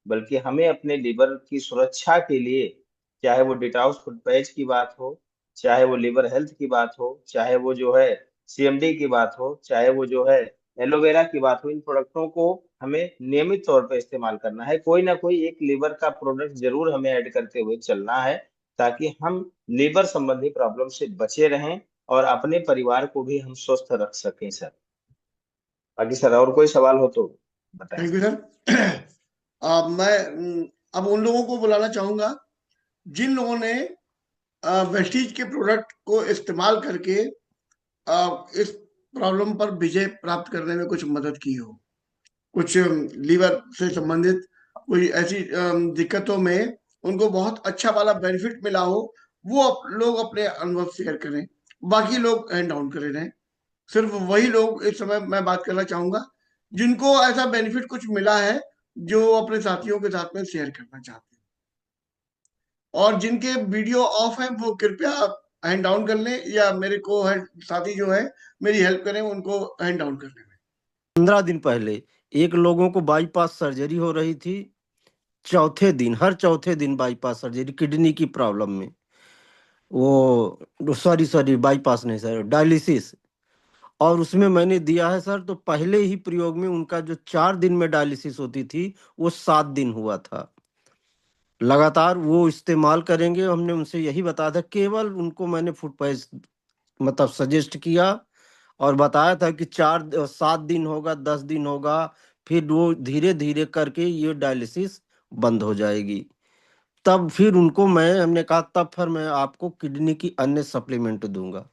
बल्कि हमें अपने लीवर की सुरक्षा के लिए, चाहे वो डिटॉक्स फुट पैच की बात हो, चाहे वो लीवर हेल्थ की बात हो, चाहे वो जो है सीएमडी की बात हो, चाहे वो जो है एलोवेरा की बात हो, इन प्रोडक्टों को हमें नियमित तौर पर इस्तेमाल करना है। कोई ना कोई एक लीवर का प्रोडक्ट जरूर हमें ऐड करते हुए चलना है, ताकि हम लीवर संबंधी प्रॉब्लम से बचे रहें और अपने परिवार को भी हम स्वस्थ रख सकें सर। बाकी सर और कोई सवाल हो तो बताएं। Thank you sir. मैं अब उन लोगों को बुलाना चाहूंगा जिन लोगों ने वेस्टीज के प्रोडक्ट को इस्तेमाल करके इस प्रॉब्लम पर विजय प्राप्त करने में कुछ मदद की हो, कुछ लीवर से संबंधित कोई ऐसी दिक्कतों में उनको बहुत अच्छा वाला बेनिफिट मिला हो, वो लोग अपने अनुभव शेयर करें, बाकी लोग हैंड डाउन करे रहें। सिर्फ वही लोग इस समय मैं बात करना चाहूंगा जिनको ऐसा बेनिफिट कुछ मिला है, जो अपने साथियों के साथ में शेयर करना चाहते हैं। और जिनके वीडियो ऑफ है वो कृपया हैंड डाउन कर लें, या मेरे को साथी जो है मेरी हेल्प करें उनको हैंड डाउन करने में। 15 दिन पहले एक लोगों को बाईपास सर्जरी हो रही थी। हर चौथे दिन बाईपास सर्जरी, किडनी की प्रॉब्लम में। वो सॉरी बाईपास नहीं सर, डायलिसिस। और उसमें मैंने दिया है सर, तो पहले ही प्रयोग में उनका जो 4 दिन में डायलिसिस होती थी, वो 7 दिन हुआ था। लगातार वो इस्तेमाल करेंगे, हमने उनसे यही बताया था। केवल उनको मैंने फूड पैच मतलब सजेस्ट किया और बताया था कि 7 दिन होगा, 10 दिन होगा, फिर वो धीरे धीरे करके ये डायलिसिस बंद हो जाएगी। तब फिर उनको हमने कहा तब फिर मैं आपको किडनी की अन्य सप्लीमेंट दूंगा।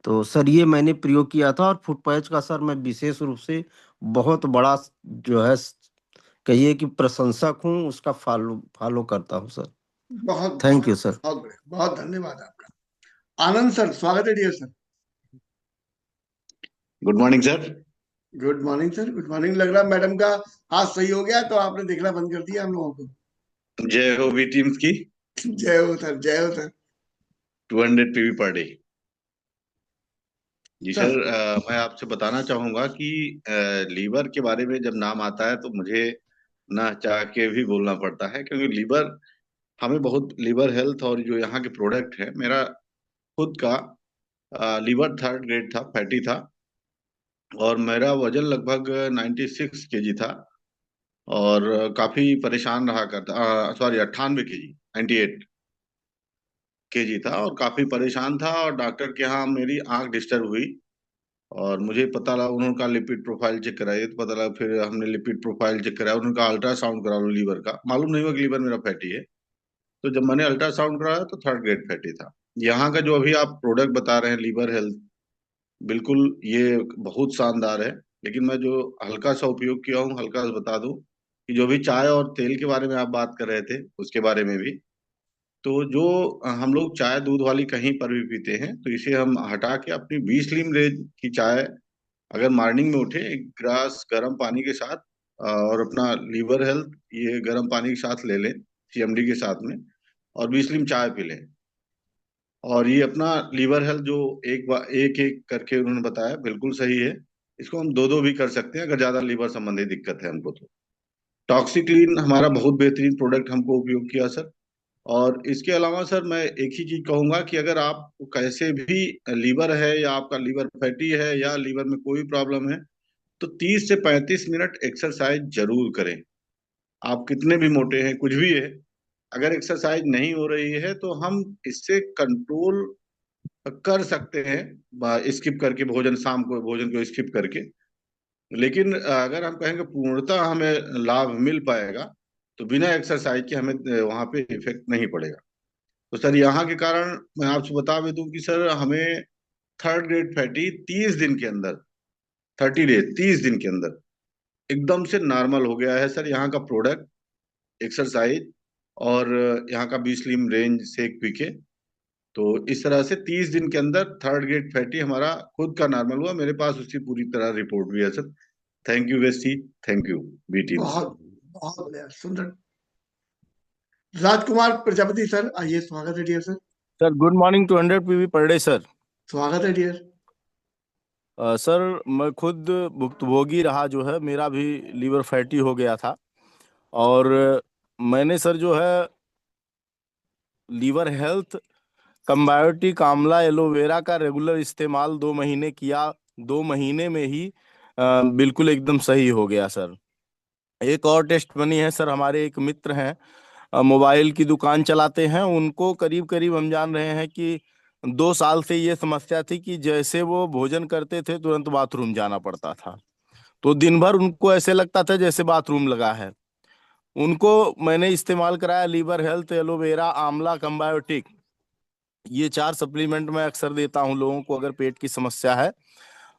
तो सर ये मैंने प्रयोग किया था, और फुट पैच का सर मैं विशेष रूप से बहुत बड़ा जो है कहिए कि प्रशंसक हूँ, उसका फॉलो फॉलो करता हूँ सर। बहुत थैंक बहुत यू सर। बहुत बढ़िया, बहुत धन्यवाद आपका। आनंद सर, स्वागत है dear sir. Good morning sir. Good morning sir, good morning. लग रहा है मैडम का हाथ सही हो गया, तो आपने देखना बंद कर दिया हम लोगों को। जय हो बी टीम्स की। जय हो सर, जय हो सर। 200 PV per day. जी सर, सर, मैं आपसे बताना चाहूंगा कि लीवर के बारे में जब नाम आता है तो मुझे ना चाह के भी बोलना पड़ता है, क्योंकि लीवर हमें बहुत, लीवर हेल्थ और जो यहाँ के प्रोडक्ट है, मेरा खुद का लीवर 3rd ग्रेड था, फैटी था, और मेरा वजन लगभग 96 kg था, और काफी परेशान रहा करता, सॉरी 98 kg, 98 kg था, और काफी परेशान था। और डॉक्टर के यहाँ मेरी आंख डिस्टर्ब हुई, और मुझे पता लगा, उन्होंने कहा लिपिड प्रोफाइल चेक कराइए, तो पता लगा, फिर हमने लिपिड प्रोफाइल चेक कराया, उन्होंने कहा अल्ट्रासाउंड करा लो लीवर का। मालूम नहीं हुआ कि लीवर मेरा फैटी है। तो जब मैंने अल्ट्रासाउंड कराया तो 3rd ग्रेड फैटी था। यहाँ का जो अभी आप प्रोडक्ट बता रहे हैं लीवर हेल्थ, बिल्कुल ये बहुत शानदार है। लेकिन मैं जो हल्का सा उपयोग किया हूँ, हल्का सा बता दूं कि जो भी चाय और तेल के बारे में आप बात कर रहे थे, उसके बारे में भी, तो जो हम लोग चाय दूध वाली कहीं पर भी पीते हैं, तो इसे हम हटा के अपनी 20 लीम रेंज की चाय, अगर मॉर्निंग में उठे एक गिलास गर्म पानी के साथ, और अपना लीवर हेल्थ ये गर्म पानी के साथ ले लें, सीएमडी के साथ में, और 20 लीम चाय पी लें, और ये अपना लीवर हेल्थ जो एक एक करके उन्होंने बताया, बिल्कुल सही है। इसको हम दो दो भी कर सकते हैं अगर ज्यादा लीवर संबंधी दिक्कत है हमको तो। टॉक्सिक्लीन हमारा बहुत बेहतरीन प्रोडक्ट हमको उपयोग किया सर। और इसके अलावा सर मैं एक ही चीज कहूंगा कि अगर आप कैसे भी लीवर है, या आपका लीवर फैटी है, या लीवर में कोई प्रॉब्लम है, तो 30 से 35 मिनट एक्सरसाइज जरूर करें। आप कितने भी मोटे हैं, कुछ भी है, अगर एक्सरसाइज नहीं हो रही है तो हम इससे कंट्रोल कर सकते हैं, स्किप करके भोजन, शाम को भोजन को स्किप करके। लेकिन अगर हम कहेंगे पूर्णतः हमें लाभ मिल पाएगा, तो बिना एक्सरसाइज के हमें वहां पे इफेक्ट नहीं पड़ेगा। तो सर यहाँ के कारण मैं आपसे बता भी दूं कि सर हमें 3rd ग्रेड फैटी 30 दिन के अंदर, 30 डेज, 30 दिन के अंदर एकदम से नॉर्मल हो गया है सर। यहाँ का प्रोडक्ट, एक्सरसाइज, और यहाँ का 20 लीम रेंज शेक पी के, तो इस तरह से 30 दिन के अंदर 3rd ग्रेड फैटी हमारा खुद का नॉर्मल हुआ। मेरे पास उसकी पूरी तरह रिपोर्ट भी है सर। थैंक यू वेस्टी, थैंक यू बी टीम्स। बहुत बहुत बढ़िया, सुंदर। राजकुमार प्रजापति सर, आइए, स्वागत है dear sir. Sir good morning, 200 PV per day sir. स्वागत है डियर। सर मैं खुद भुक्तभोगी रहा, जो है मेरा भी लीवर फैटी हो गया था, और मैंने सर जो है लीवर हेल्थ कंबायोटिक आंवला एलोवेरा का रेगुलर इस्तेमाल 2 महीने किया। 2 महीने में ही बिल्कुल एकदम सही हो गया सर। एक और टेस्ट बनी है सर, हमारे एक मित्र हैं, मोबाइल की दुकान चलाते हैं, उनको करीब करीब हम जान रहे हैं कि 2 साल से ये समस्या थी कि जैसे वो भोजन करते थे तुरंत बाथरूम जाना पड़ता था। तो दिन भर उनको ऐसे लगता था जैसे बाथरूम लगा है। उनको मैंने इस्तेमाल कराया लीवर हेल्थ एलोवेरा आंवला कंबायोटिक। ये 4 सप्लीमेंट मैं अक्सर देता हूँ लोगों को अगर पेट की समस्या है।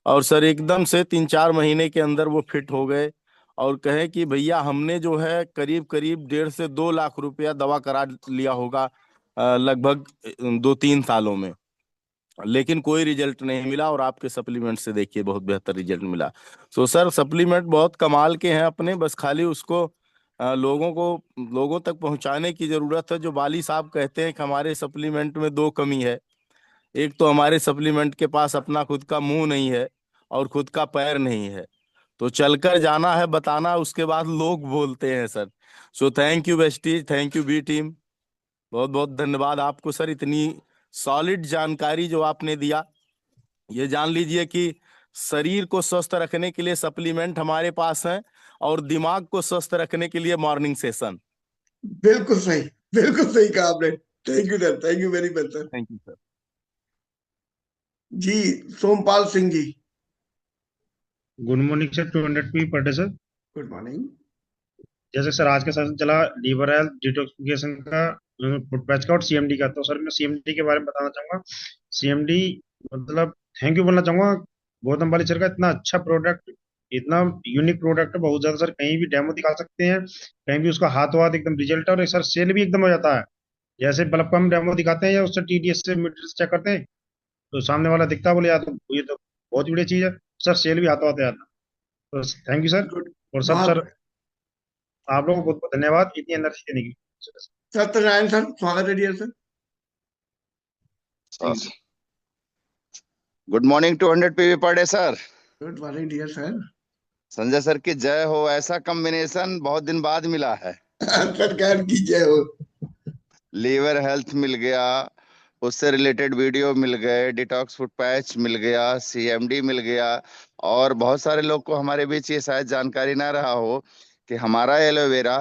और सर एकदम से 3-4 महीने के अंदर वो फिट हो गए और कहे कि भैया हमने जो है करीब करीब 1.5 से 2 लाख रुपया दवा करा लिया होगा लगभग 2-3 सालों में, लेकिन कोई रिजल्ट नहीं मिला। और आपके सप्लीमेंट से देखिए बहुत बेहतर रिजल्ट मिला। सो सर सप्लीमेंट बहुत कमाल के हैं अपने, बस खाली उसको लोगों तक पहुंचाने की जरूरत है। जो बाली साहब कहते हैं कि हमारे सप्लीमेंट में 2 कमी है, एक तो हमारे सप्लीमेंट के पास अपना खुद का मुंह नहीं है और खुद का पैर नहीं है। तो चलकर जाना है बताना, उसके बाद लोग बोलते हैं sir. So thank you Vestige, thank you B team, बहुत बहुत धन्यवाद आपको सर, इतनी सॉलिड जानकारी जो आपने दिया। ये जान लीजिए कि शरीर को स्वस्थ रखने के लिए सप्लीमेंट हमारे पास हैं और दिमाग को स्वस्थ रखने के लिए मॉर्निंग सेशन। बिल्कुल सही, बिल्कुल सही कहा आपने। Thank you sir, thank you very much sir. Thank you sir. जी, Sompal Singh ji. Good morning sir, 200 P per day sir. Good morning. जैसे सर आज का सेशन चला लीवर हेल्थ डिटॉक्सिफिकेशन का, फूड पैच का और सीएमडी का, तो सर मैं सीएमडी के बारे में बताना चाहूंगा। सीएमडी मतलब थैंक यू बोलना चाहूंगा गौतम बाली सर का, इतना अच्छा प्रोडक्ट, इतना यूनिक प्रोडक्ट है, बहुत ज्यादा सर। कहीं भी डेमो दिखा सकते हैं, कहीं भी उसका हाथ वाथ एकदम रिजल्ट है, और सर सेल भी एकदम हो जाता है। जैसे बल्ब का हम डेमो दिखाते हैं या उससे टीडीएस से मीटर चेक करते हैं, तो सामने वाला दिखता है, बोले यार तो ये तो बहुत ही बढ़िया चीज है सर, सेल भी हाथों हाथ आता। तो थैंक यू सर। गुड। और सब सर बहुत। आप लोगों को बहुत बहुत धन्यवाद इतनी एनर्जी देने के लिए। सत्यनारायण सर, स्वागत है dear sir. Good morning 200 PV per day sir. Good morning dear sir. Sanjay sir की जय हो, ऐसा कॉम्बिनेशन बहुत दिन बाद मिला है। सरकार की जय हो। लीवर हेल्थ मिल गया, उससे रिलेटेड वीडियो मिल गए, डिटॉक्स फुट पैच मिल गया, सीएमडी मिल गया। और बहुत सारे लोग को हमारे बीच ये शायद जानकारी ना रहा हो कि हमारा एलोवेरा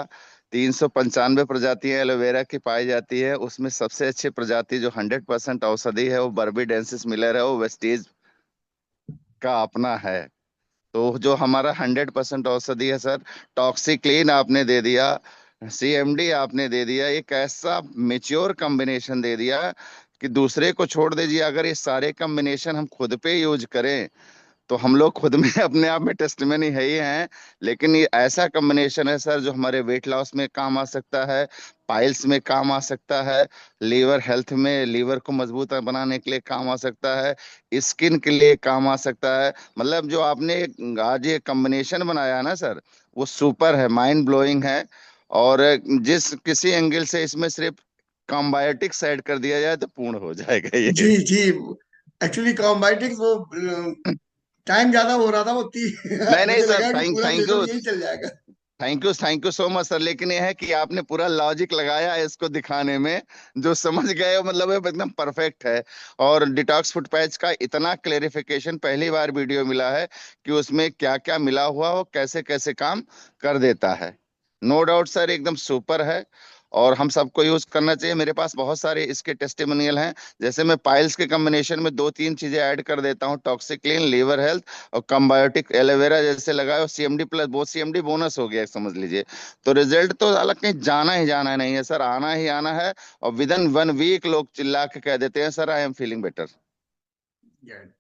395 प्रजातियां एलोवेरा की पाई जाती है, उसमें सबसे अच्छी प्रजाति जो 100% औषधि है वो बर्बीडेंसिस मिलर है, वो वेस्टीज का अपना है। तो जो हमारा 100% औषधि है सर, टॉक्सिक्लीन आपने दे दिया, सीएमडी आपने दे दिया, एक ऐसा मेच्योर कॉम्बिनेशन दे दिया कि दूसरे को छोड़ दीजिए, अगर ये सारे कॉम्बिनेशन हम खुद पे यूज करें तो हम लोग खुद में अपने आप में टेस्टमनी है ही हैं। लेकिन ये ऐसा कॉम्बिनेशन है सर जो हमारे वेट लॉस में काम आ सकता है, पाइल्स में काम आ सकता है, लीवर हेल्थ में लीवर को मजबूत बनाने के लिए काम आ सकता है, स्किन के लिए काम आ सकता है। मतलब जो आपने आज ये कॉम्बिनेशन बनाया है ना सर, वो सुपर है, माइंड ब्लोइंग है। और जिस किसी एंगल से इसमें सिर्फ कॉम्बायोटिक्स ऐड कर दिया जाए तो पूर्ण हो जाएगा ये। जी जी। एक्चुअली कॉम्बाइटिक्स वो टाइम ज्यादा हो रहा था, वो नहीं नहीं मुझे सर, लगा कि थैंक पूरा थैंक सेशन यू, यही चल जाएगा। Thank you so much sir. लेकिन यह है कि आपने पूरा लॉजिक लगाया है इसको दिखाने में, जो समझ गए हो, मतलब ये एकदम परफेक्ट है। और डिटॉक्स फुट पैच का इतना क्लेरिफिकेशन पहली बार वीडियो मिला है कि उसमें क्या क्या मिला हुआ हो, कैसे कैसे काम कर देता है। नो डाउट सर, एकदम सुपर है और हम सबको यूज करना चाहिए। मेरे पास बहुत सारे इसके टेस्टिमोनियल हैं। जैसे मैं पाइल्स के कॉम्बिनेशन में 2-3 चीजें ऐड कर देता हूँ, टॉक्सिक्लीन, लीवर हेल्थ और कंबायोटिक एलोवेरा जैसे लगाए, और सीएमडी प्लस, वो सीएमडी बोनस हो गया समझ लीजिए। तो रिजल्ट तो अलग कहीं जाना ही जाना नहीं है सर, आना ही आना है। और विद इन 1 वीक लोग चिल्ला के कह देते हैं sir I am feeling better.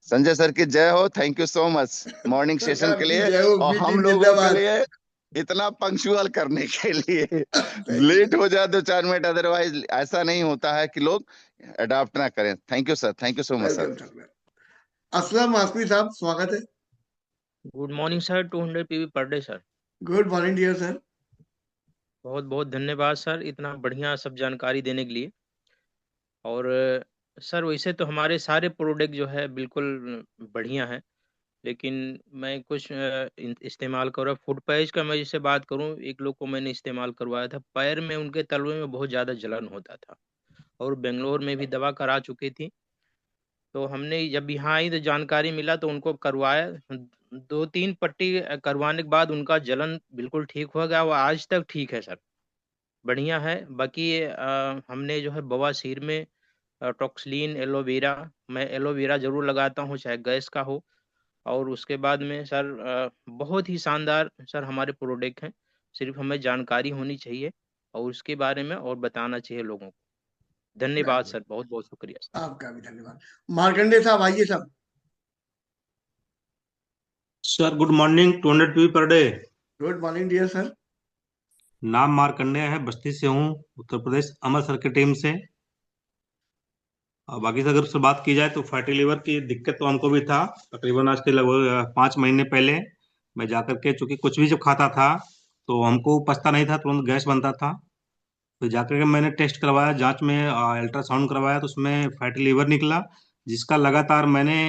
Sanjay sir की जय हो, thank you so much morning session सरकार के की लिए जय हो, और बी हम टीम लोगों के जिंदाबाद। लिए इतना पंक्चुअल करने के लिए। Thank you let sir. हो जाए 2-4 मिनट, अदरवाइज ऐसा नहीं होता है कि लोग अडॉप्ट ना करें। Thank you sir, thank you so much sir. Welcome sir. Aslam Asmi साहब, स्वागत है। Good morning sir, 200 PV per day sir. Good morning dear sir. बहुत बहुत धन्यवाद सर इतना बढ़िया सब जानकारी देने के लिए। और सर वैसे तो हमारे सारे प्रोडक्ट जो है बिल्कुल बढ़िया हैं, लेकिन मैं कुछ इस्तेमाल कर रहा फुट पैच का। मैं जैसे बात करूं, एक लोग को मैंने इस्तेमाल करवाया था, पैर में उनके तलवे में बहुत ज़्यादा जलन होता था, और बेंगलोर में भी दवा करा चुकी थी। तो हमने जब यहाँ आई तो जानकारी मिला, तो उनको करवाया। 2-3 पट्टी करवाने के बाद उनका जलन बिल्कुल ठीक हो गया, वो आज तक ठीक है सर, बढ़िया है। बाकी हमने जो है बवासीर में टॉक्सलीन एलोवेरा, मैं एलोवेरा जरूर लगाता हूँ चाहे गैस का हो। और उसके बाद में सर बहुत ही शानदार सर हमारे प्रोडक्ट हैं, सिर्फ हमें जानकारी होनी चाहिए और उसके बारे में और बताना चाहिए लोगों को। धन्यवाद सर, बहुत बहुत शुक्रिया सर। आपका भी धन्यवाद। मार्कंडे साहब आइए सब। Sir good morning, 200 P per day. Good morning dear sir. नाम मार्कंडेय है, बस्ती से हूँ, उत्तर प्रदेश, अमर सर की टीम से। और बाकी से अगर उससे बात की जाए तो फैटी लिवर की दिक्कत तो हमको भी था, तकरीबन आज के लगभग 5 महीने पहले। मैं जाकर के, चूंकि कुछ भी जब खाता था तो हमको पचता नहीं था, तुरंत गैस बनता था। तो जाकर के मैंने टेस्ट करवाया, जांच में अल्ट्रासाउंड करवाया, तो उसमें फैटी लिवर निकला, जिसका लगातार मैंने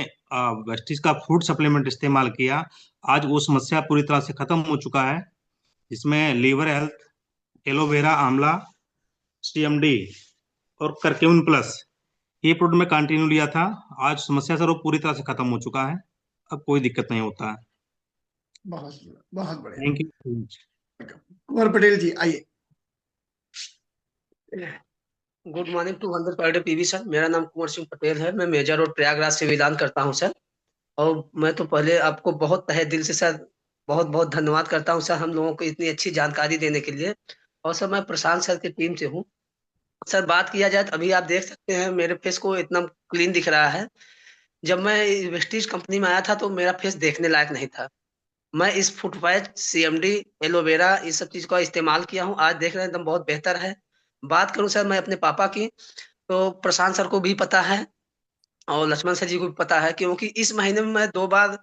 वेस्टीज का फूड सप्लीमेंट इस्तेमाल किया। आज वो समस्या पूरी तरह से खत्म हो चुका है, जिसमें लीवर हेल्थ, एलोवेरा आंवला, सीएमडी और करक्यून प्लस, ये प्रोडक्ट मैं कंटिन्यू लिया था। आज समस्या सर वो पूरी तरह से खत्म हो चुका है, अब कोई दिक्कत नहीं होता है। बहुत बहुत बढ़िया, थैंक यू। कुंवर पटेल जी आइए। Good morning 200 per day PV sir. मेरा नाम कुंवर सिंह पटेल है, मैं मेजा रोड प्रयागराज से विदान करता हूं सर। और मैं तो पहले आपको बहुत तहे दिल से सर बहुत बहुत धन्यवाद करता हूं सर, हम लोगों को इतनी अच्छी जानकारी देने के लिए। और सर मैं प्रशांत सर की टीम से हूं सर। बात किया जाए तो अभी आप देख सकते हैं मेरे फेस को इतना क्लीन दिख रहा है। जब मैं वेस्टीज कंपनी में आया था तो मेरा फेस देखने लायक नहीं था। मैं इस फुट पैच, सीएमडी, एलोवेरा, इस सब चीज का इस्तेमाल किया हूँ, आज देख रहे हैं एकदम बहुत बेहतर है। बात करूं सर मैं अपने पापा की, तो प्रशांत सर को भी पता है और लक्ष्मण सर जी को भी पता है, क्योंकि इस महीने में मैं 2 बार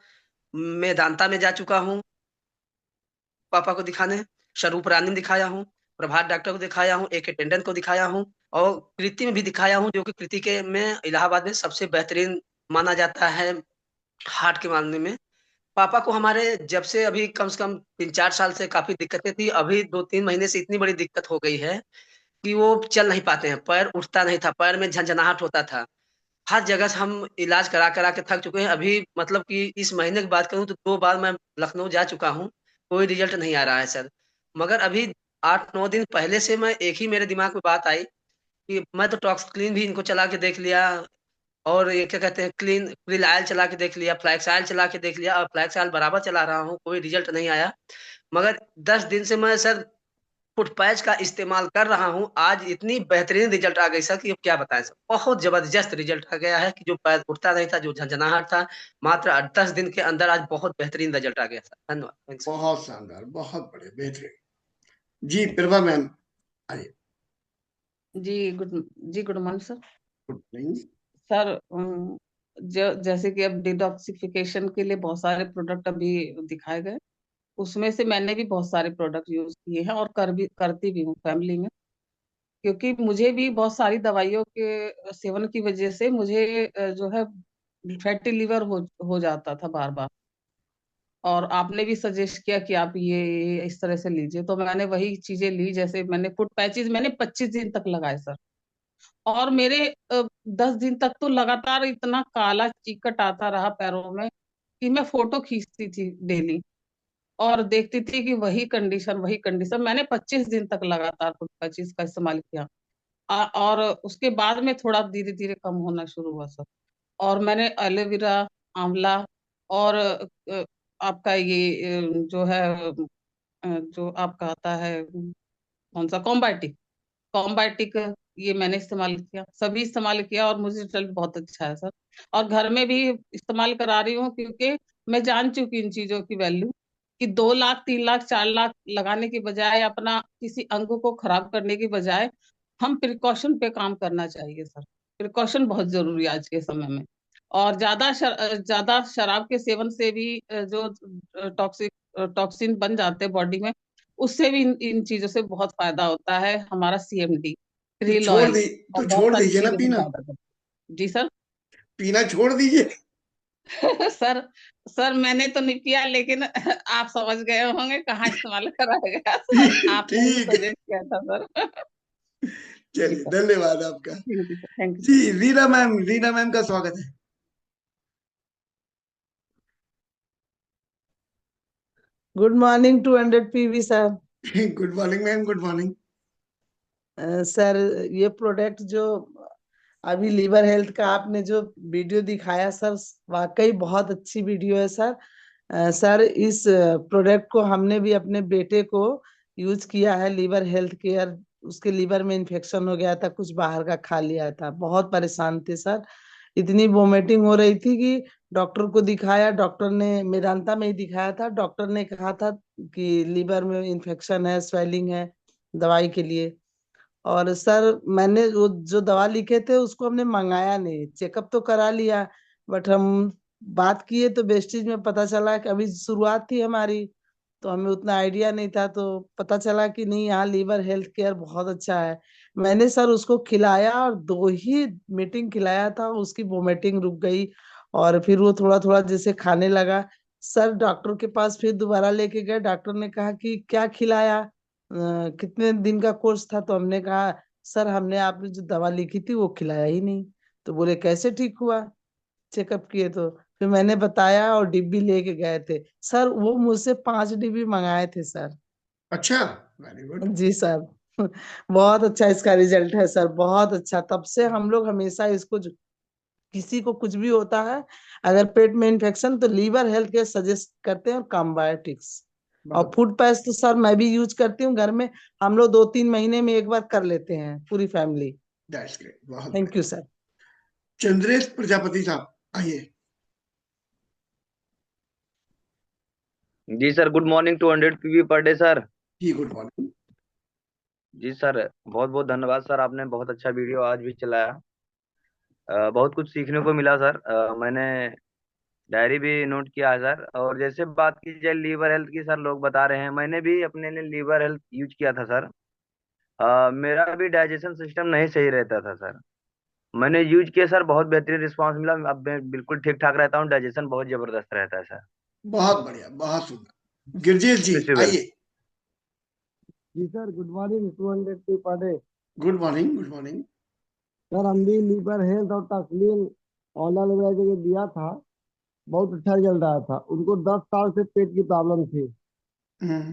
मेदांता में जा चुका हूँ पापा को दिखाने। स्वरूप रानी में दिखाया हूँ, प्रभात डॉक्टर को दिखाया हूँ, एक अटेंडेंट को दिखाया हूँ, और कृति में भी दिखाया हूँ, जो कि कृति के में इलाहाबाद में सबसे बेहतरीन माना जाता है हार्ट के मामले में। पापा को हमारे जब से अभी कम से कम 3-4 साल से काफी दिक्कतें थी, अभी 2-3 महीने से इतनी बड़ी दिक्कत हो गई है कि वो चल नहीं पाते हैं, पैर उठता नहीं था, पैर में झंझनाहट होता था। हर जगह से हम इलाज करा करा के थक चुके हैं। अभी मतलब कि इस महीने की बात करूं तो 2 बार मैं लखनऊ जा चुका हूं, कोई रिजल्ट नहीं आ रहा है सर। मगर अभी 8-9 दिन पहले से मैं एक ही मेरे दिमाग में बात आई कि मैं तो टॉक्स क्लीन भी इनको चला के देख लिया, और ये क्या कहते हैं क्लीन क्रिल आयल चला के देख लिया, फ्लैक्स आयल चला के देख लिया, और फ्लैक्स आयल बराबर चला रहा हूँ, कोई रिजल्ट नहीं आया। मगर 10 दिन से मैं सर फुट पैच का इस्तेमाल कर रहा हूँ, आज इतनी बेहतरीन रिजल्ट आ गई सर कि अब क्या बताएं सर, बहुत जबरदस्त रिजल्ट आ गया है कि जो पैर उठता नहीं था, जो झंझनाहट था, मात्र 10 दिन के अंदर आज बहुत बेहतरीन रिजल्ट आ गया सर। धन्यवाद। बहुत शानदार, बहुत बढ़िया, बेहतरीन। जी प्रभा मैम आइए। जी good morning sir. Good morning sir जैसे कि अब डिटॉक्सिफिकेशन के लिए बहुत सारे प्रोडक्ट अभी दिखाए गए, उसमें से मैंने भी बहुत सारे प्रोडक्ट यूज किए हैं और करती भी हूँ फैमिली में, क्योंकि मुझे भी बहुत सारी दवाइयों के सेवन की वजह से मुझे जो है फैटी लिवर हो जाता था बार बार। और आपने भी सजेस्ट किया कि आप ये इस तरह से लीजिए, तो मैंने वही चीजें ली। जैसे मैंने फुट पैचेस मैंने 25 दिन तक लगाए सर, और मेरे 10 दिन तक तो लगातार इतना काला चिकट आता रहा पैरों में कि मैं फोटो खींचती थी डेली और देखती थी कि वही कंडीशन मैंने 25 दिन तक लगातार फुट पैचेस का इस्तेमाल किया। और उसके बाद में थोड़ा धीरे धीरे कम होना शुरू हुआ सर। और मैंने एलोवेरा, आंवला और आपका ये जो है जो आपका आता है कौन सा कॉम्बाइटिक, ये मैंने इस्तेमाल किया, सभी इस्तेमाल किया और मुझे रिजल्ट बहुत अच्छा है सर। और घर में भी इस्तेमाल करा रही हूँ, क्योंकि मैं जान चुकी इन चीजों की वैल्यू कि 2 लाख 3 लाख 4 लाख लगाने की बजाय, अपना किसी अंग को खराब करने की बजाय हम प्रिकॉशन पे काम करना चाहिए सर। प्रिकॉशन बहुत जरूरी है आज के समय में। और ज्यादा शराब के सेवन से भी जो टॉक्सिन बन जाते हैं बॉडी में, उससे भी इन चीजों से बहुत फायदा होता है। हमारा सीएमडी, क्रिल ऑयल और बहुत छोड़ सारी दीजिए ना चीजों से पीना, फायदा करता है। जी सर। पीना छोड़ दीजिए। सर सर मैंने तो नहीं पिया, लेकिन आप समझ गए होंगे कहाँ इस्तेमाल कराया गया सर, आपने ही ठीक है, सजेस्ट किया था सर। जी चलिए सर, धन्यवाद आपका। Thank you sir, thank you जी सर। रीना मैम का स्वागत है। Good morning 200 PV sir. Good morning ma'am, good morning. Sir ये प्रोडक्ट जो अभी लीवर हेल्थ का आपने जो वीडियो दिखाया सर, वाकई बहुत अच्छी वीडियो है सर। सर इस प्रोडक्ट को हमने भी अपने बेटे को यूज किया है, लीवर हेल्थ केयर। उसके लीवर में इन्फेक्शन हो गया था, कुछ बाहर का खा लिया था, बहुत परेशान थे सर। इतनी वोमिटिंग हो रही थी कि डॉक्टर को दिखाया, डॉक्टर ने मेदांता में ही दिखाया था, डॉक्टर ने कहा था कि लीवर में इन्फेक्शन है, स्वेलिंग है, दवाई के लिए। और सर मैंने वो जो दवा लिखे थे उसको हमने मंगाया नहीं, चेकअप तो करा लिया, बट हम बात किए तो वेस्टेज में पता चला कि अभी शुरुआत थी हमारी, तो हमें उतना आइडिया नहीं था, तो पता चला कि नहीं, यहाँ लीवर हेल्थ केयर बहुत अच्छा है। मैंने सर उसको खिलाया और 2 ही मीटिंग खिलाया था, उसकी वोमिटिंग रुक गई और फिर वो थोड़ा थोड़ा जैसे खाने लगा। सर डॉक्टर के पास फिर दोबारा लेके गए, डॉक्टर ने कहा कि क्या खिलाया, कितने दिन का कोर्स था, तो हमने कहा सर हमने आपने जो दवा लिखी थी वो खिलाया ही नहीं। तो बोले कैसे ठीक हुआ, चेकअप किए तो। फिर मैंने बताया और डिब्बी लेके गए थे सर, वो मुझसे 5 डिब्बी मंगाए थे सर। अच्छा, वेरी गुड। जी सर। बहुत अच्छा इसका रिजल्ट है सर, बहुत अच्छा। तब से हम लोग हमेशा इसको किसी को कुछ भी होता है, अगर पेट में इन्फेक्शन, तो लीवर हेल्थ केयर सजेस्ट करते हैं, और काम्बायोटिक्स। और बहुत फूड पैस्ट तो सर मैं भी यूज करती हूँ घर में, हम लोग 2-3 महीने में एक बार कर लेते हैं पूरी फैमिली। दैट्स ग्रेट, बहुत थैंक बढ़िया। You sir. चंद्रेश प्रजापति साहब आइए। जी sir, good morning. 200 PV per day sir. जी गुड मॉर्निंग। जी सर, बहुत बहुत धन्यवाद सर, आपने बहुत अच्छा वीडियो आज भी चलाया। बहुत कुछ सीखने को मिला सर। मैंने डायरी भी नोट किया है सर। और जैसे बात की जाए लीवर हेल्थ की, सर लोग बता रहे हैं, मैंने भी अपने लिए लीवर हेल्थ यूज किया था सर। मेरा भी डाइजेशन सिस्टम नहीं सही रहता था सर। मैंने यूज किया सर, बहुत बेहतरीन रिस्पांस मिला। अब मैं बिल्कुल ठीक ठाक रहता हूँ, डाइजेशन बहुत जबरदस्त रहता है सर। बहुत बढ़िया, बहुत सुंदर। गिरजेश जी विश यू वेल। आइए। जी सर, गुड मॉर्निंग 200 पे पढ़े। Good morning, good morning. Sir हम भी लीवर हेल्थ और टक्सलीन ऑनलाइन वगैरह जगह दिया था, बहुत अच्छा रिजल्ट आया था। उनको 10 साल से पेट की प्रॉब्लम थी,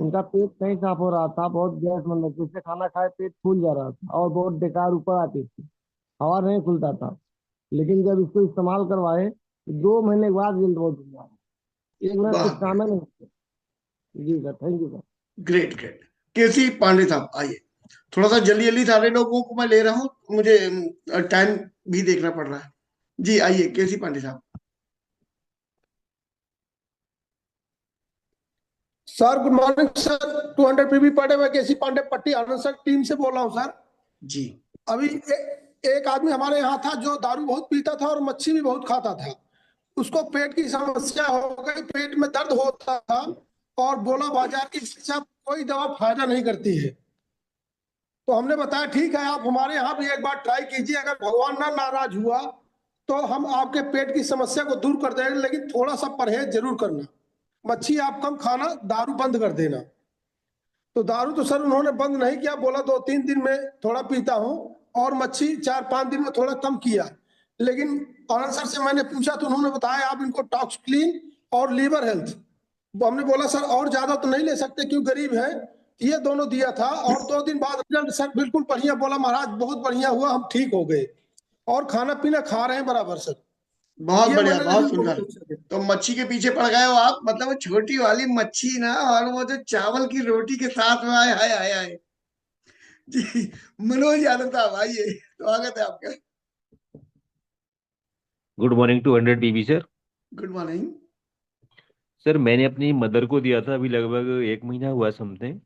उनका पेट नहीं साफ हो रहा था, बहुत गैस मन लगती, उससे खाना खाए पेट फूल जा रहा था और बहुत बेकार ऊपर आती थी, हवा नहीं खुलता था। लेकिन जब इसको इस्तेमाल करवाए तो 2 महीने के बाद रिजल्ट बहुत बढ़िया है। एक मिनट कुछ बहुत काम है बढ़िया, नहीं। जी sir, thank you sir. Great great. KC Pandey साहब आइए। थोड़ा सा जल्दी जल्दी सारे लोगों को मैं ले रहा हूँ, मुझे टाइम भी देखना पड़ रहा है। जी आइए केसी पांडे साहब। Sir good morning sir. 200 PV पढ़े हुए केसी पांडे पट्टी आनंद सर टीम से बोल रहा हूँ सर। जी अभी एक आदमी हमारे यहाँ था जो दारू बहुत पीता था और मच्छी भी बहुत खाता था। उसको पेट की समस्या हो गई, पेट में दर्द होता था और बोला बाजार की शिक्षा कोई दवा फायदा नहीं करती है। तो हमने बताया ठीक है, आप हमारे यहाँ भी एक बार ट्राई कीजिए, अगर भगवान ना नाराज हुआ तो हम आपके पेट की समस्या को दूर कर देंगे, लेकिन थोड़ा सा परहेज जरूर करना। मच्छी आप कम खाना, दारू बंद कर देना। तो दारू तो सर उन्होंने बंद नहीं किया, बोला 2-3 दिन में थोड़ा पीता हूँ, और मच्छी 4-5 दिन में थोड़ा कम किया। लेकिन आनंद सर से मैंने पूछा तो उन्होंने बताया आप इनको टॉक्स क्लीन और लीवर हेल्थ। हमने बोला सर और ज्यादा तो नहीं ले सकते क्यों, गरीब है। ये दोनों दिया था और 2 दिन बाद रिजल्ट सर बिल्कुल बढ़िया। बोला महाराज बहुत बढ़िया हुआ, हम ठीक हो गए और खाना पीना खा रहे हैं बराबर सर। बहुत ये बढ़िया, मैंने बहुत रिजल्ट सुंदर। बहुत अच्छा देखा। तो मच्छी के पीछे पड़ गए हो आप, मतलब वो छोटी वाली मच्छी ना, और वो जो चावल की रोटी के साथ में आए, हाय हाय हाय। जी मनोज यादव साहब आइए, स्वागत है आपका। Good morning 200 PV sir. Good morning. Sir मैंने अपनी मदर को दिया था, अभी लगभग 1 महीना हुआ समथिंग,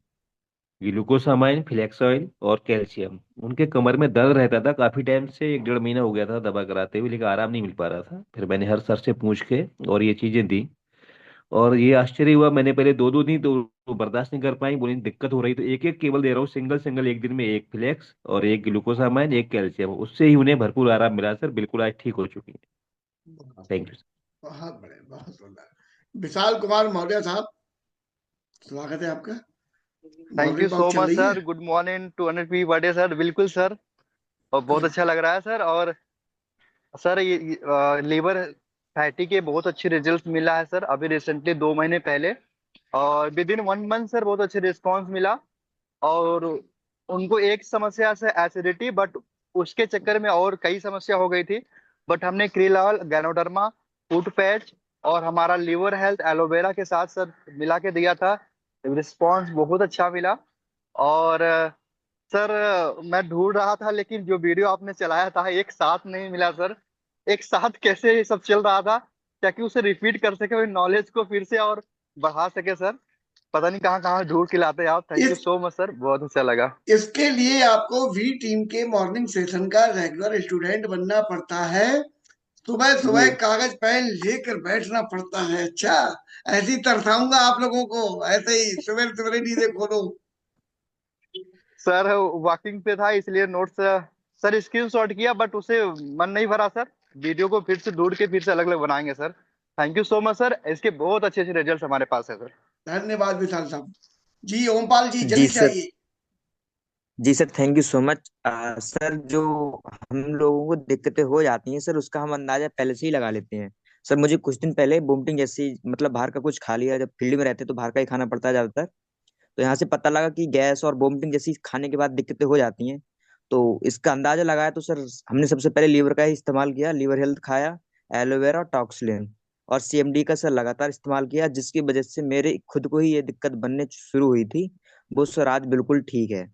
ग्लूकोसामाइन, फ्लेक्स ऑयल और कैल्शियम। उनके कमर में दर्द रहता था काफी टाइम से, 1-1.5 महीना हो गया था दवा कराते हुए, लेकिन आराम नहीं मिल पा रहा था। फिर मैंने हर सर से पूछ के और ये चीजें दी, और ये आश्चर्य हुआ, मैंने पहले 2-2 दी तो वो बर्दाश्त नहीं कर पाई, बोली दिक्कत हो रही, तो एक एक केवल दे रहा हूँ, सिंगल सिंगल, एक दिन में एक फ्लेक्स और एक ग्लूकोसामाइन, एक कैल्शियम, उससे ही उन्हें भरपूर आराम मिला सर, बिल्कुल आज ठीक हो चुकी है। Thank you. बहुत बड़े, बहुत सुंदर। विशाल कुमार मौर्य साहब, स्वागत है आपका। Thank you morning so walk चल मच रही है? Sir. Good morning 200 birthday sir. बिल्कुल सर, और बहुत अच्छा लग रहा है सर। और सर ये लीवर फैटी के बहुत अच्छे रिजल्ट मिला है सर, अभी रिसेंटली 2 महीने पहले, और विद इन 1 मंथ सर बहुत अच्छे रिस्पॉन्स मिला। और उनको एक समस्या से एसिडिटी, बट उसके चक्कर में और कई समस्या हो गई थी। बट हमने क्रीलॉल, गैनोडर्मा, फूड पैच और हमारा लीवर हेल्थ एलोवेरा के साथ सर मिला के दिया था। रिस्पॉन्स बहुत अच्छा मिला। और सर मैं ढूंढ रहा था, लेकिन जो वीडियो आपने चलाया था एक साथ नहीं मिला सर। एक साथ कैसे ये सब चल रहा था, ताकि उसे रिपीट कर सके, नॉलेज को फिर से और बढ़ा सके सर। पता नहीं कहाँ कहाँ ढूंढ के लाते हैं आप। थैंक यू इस सो मच सर, बहुत अच्छा लगा। इसके लिए आपको वी टीम के मॉर्निंग सेशन का रेगुलर स्टूडेंट बनना पड़ता है। सुबह सुबह जी कागज पेन लेकर बैठना पड़ता है। अच्छा, ऐसे ही तरसाऊंगा आप लोगों को, ऐसे ही सवेरे सवेरे नींदें खोलो। सर, वॉकिंग पे था इसलिए नोट्स सर स्क्रीन शॉट किया, बट उसे मन नहीं भरा सर। वीडियो को फिर से ढूंढ के फिर से अलग अलग बनाएंगे sir. Thank you so much sir, इसके बहुत अच्छे अच्छे रिजल्ट हमारे पास है सर। धन्यवाद विशाल साहब। जी ओमपाल जी, जी जल्दी से सर। आइए। जी sir, thank you so much. Sir, जो हम लोगों को दिक्कतें हो जाती हैं सर, उसका हम अंदाजा पहले से ही लगा लेते हैं। सर, मुझे कुछ दिन पहले वोमिटिंग जैसी, मतलब बाहर का कुछ खा लिया, जब फील्ड में रहते तो बाहर का ही खाना पड़ता है ज्यादातर। तो यहाँ से पता लगा कि गैस और वोमिटिंग जैसी खाने के बाद दिक्कतें हो जाती हैं। तो इसका अंदाजा लगाया तो सर हमने सबसे पहले लीवर का ही इस्तेमाल किया, लीवर हेल्थ खाया, एलोवेरा और टॉक्सलिन और सीएमडी का सर लगातार इस्तेमाल किया, जिसकी वजह से मेरे खुद को ही ये दिक्कत बनने शुरू हुई थी। वो सर आज बिल्कुल ठीक है।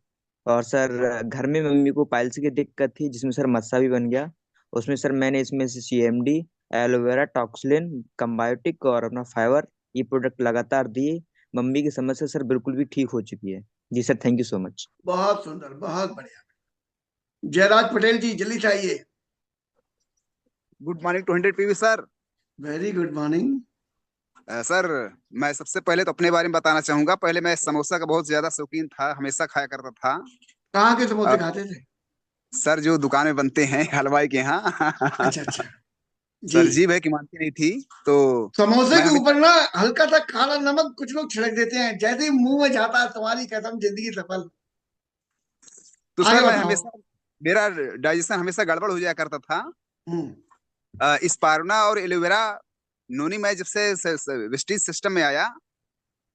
और सर घर में मम्मी को पाइल्स की दिक्कत थी, जिसमें सर मस्सा भी बन गया। उसमें सर मैंने इसमें से सीएमडी, एलोवेरा, टॉक्सलिन, कंबायोटिक और अपना फाइबर, ये प्रोडक्ट लगातार दिए। मम्मी की समस्या सर बिल्कुल भी ठीक हो चुकी है। जी sir, thank you so much. बहुत सुंदर, बहुत बढ़िया। जयराज पटेल जी, जल्दी से आइए। Good morning 200 PV sir. Very good morning. Sir, मैं सबसे पहले तो अपने बारे में बताना चाहूंगा। पहले मैं समोसा का बहुत ज्यादा शौकीन था, हमेशा खाया करता था। कहाँ के समोसे अ, खाते थे? सर, जो दुकान में बनते हैं हलवाई के यहाँ अच्छा अच्छा। जी। सर, जीभ है कि मानती नहीं थी। तो समोसे मैं के हमेशा ऊपर ना हल्का सा काला नमक कुछ लोग छिड़क देते हैं, जैसे ही मुंह में जाता है तुम्हारी कसम जिंदगी सफल। तो आगे सर मैं बताओ। हमेशा, मेरा डाइजेशन हमेशा गड़बड़ हो जाया करता था। हम्म। स्पारुना और एलोवेरा नोनी मैं जब से वेस्टीज सिस्टम में आया,